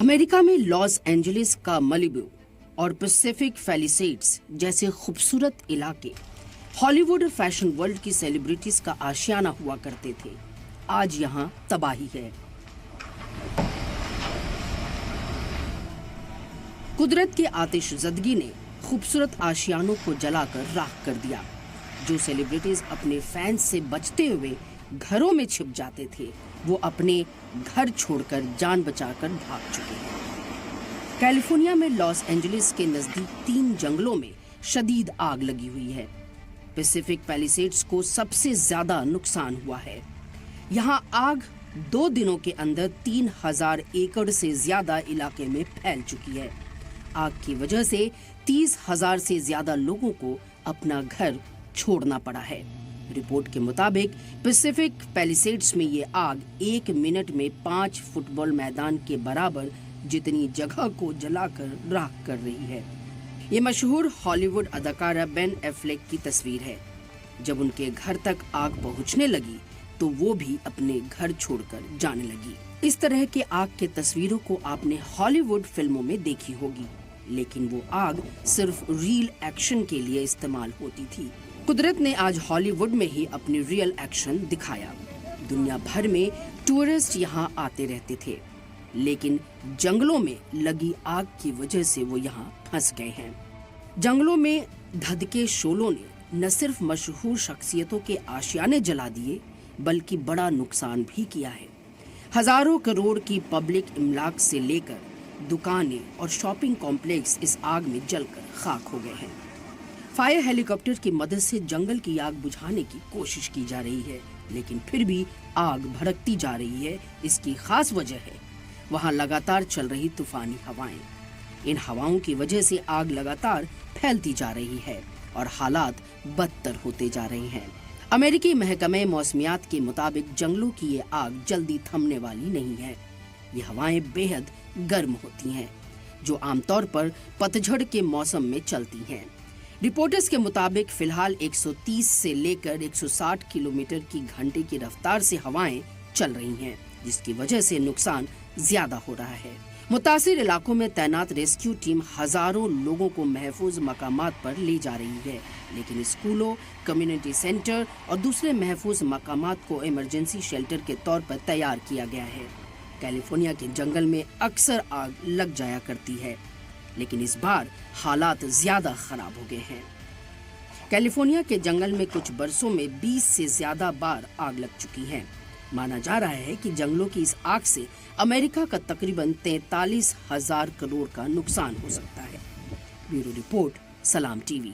America में Los Angeles का Malibu और पैसिफिक पैलिसेड्स जैसे खूबसूरत इलाके हॉलीवुड फैशन वर्ल्ड की सेलिब्रिटीज का आशियाना हुआ करते थे। आज यहाँ तबाही है। कुदरत की आतिशज़दगी ने खूबसूरत आशियानों को जलाकर राख कर दिया। जो सेलिब्रिटीज अपने फैंस से बचते हुए घरों में छिप जाते थे, वो अपने घर छोड़कर जान बचाकर भाग चुके हैं। कैलिफोर्निया में लॉस एंजलिस के नजदीक 3 जंगलों में शदीद आग लगी हुई है। पैसिफिक पैलिसेड्स को सबसे ज्यादा नुकसान हुआ है। यहाँ आग 2 दिनों के अंदर 3000 एकड़ से ज्यादा इलाके में फैल चुकी है। आग की वजह से 30,000 से ज्यादा लोगों को अपना घर छोड़ना पड़ा है। रिपोर्ट के मुताबिक पैसिफिक पैलिसेड्स में ये आग 1 मिनट में 5 फुटबॉल मैदान के बराबर जितनी जगह को जलाकर राख कर रही है। ये मशहूर हॉलीवुड अदाकारा बेन एफ्लेक की तस्वीर है। जब उनके घर तक आग पहुंचने लगी तो वो भी अपने घर छोड़कर जाने लगी। इस तरह के आग के तस्वीरों को आपने हॉलीवुड फिल्मों में देखी होगी, लेकिन वो आग सिर्फ रियल एक्शन के लिए इस्तेमाल होती थी। कुदरत ने आज हॉलीवुड में ही अपनी रियल एक्शन दिखाया। दुनिया भर में टूरिस्ट यहाँ आते रहते थे, लेकिन जंगलों में लगी आग की वजह से वो यहाँ फंस गए हैं। जंगलों में धधके शोलों ने न सिर्फ मशहूर शख्सियतों के आशियाने जला दिए, बल्कि बड़ा नुकसान भी किया है। हजारों करोड़ की पब्लिक इमलाक से लेकर दुकानें और शॉपिंग कॉम्प्लेक्स इस आग में जलकर खाक हो गए हैं। फायर हेलीकॉप्टर की मदद से जंगल की आग बुझाने की कोशिश की जा रही है, लेकिन फिर भी आग भड़कती जा रही है। इसकी खास वजह है वहां लगातार चल रही तूफानी हवाएं। इन हवाओं की वजह से आग लगातार फैलती जा रही है और हालात बदतर होते जा रहे हैं। अमेरिकी महकमे मौसमियात के मुताबिक जंगलों की ये आग जल्दी थमने वाली नहीं है। ये हवाएं बेहद गर्म होती हैं, जो आमतौर पर पतझड़ के मौसम में चलती हैं। रिपोर्टर्स के मुताबिक फिलहाल 130 से लेकर 160 किलोमीटर की घंटे की रफ्तार से हवाएं चल रही हैं, जिसकी वजह से नुकसान ज्यादा हो रहा है। मुतासिर इलाकों में तैनात रेस्क्यू टीम हजारों लोगों को महफूज मकामात पर ले जा रही है, लेकिन स्कूलों, कम्युनिटी सेंटर और दूसरे महफूज मकामात को इमरजेंसी शेल्टर के तौर पर तैयार किया गया है। कैलिफोर्निया के जंगल में अक्सर आग लग जाया करती है, लेकिन इस बार हालात ज्यादा खराब हो गए हैं। कैलिफोर्निया के जंगल में कुछ बरसों में 20 से ज्यादा बार आग लग चुकी है। माना जा रहा है कि जंगलों की इस आग से अमेरिका का तकरीबन 43,000 करोड़ का नुकसान हो सकता है। ब्यूरो रिपोर्ट, सलाम टीवी।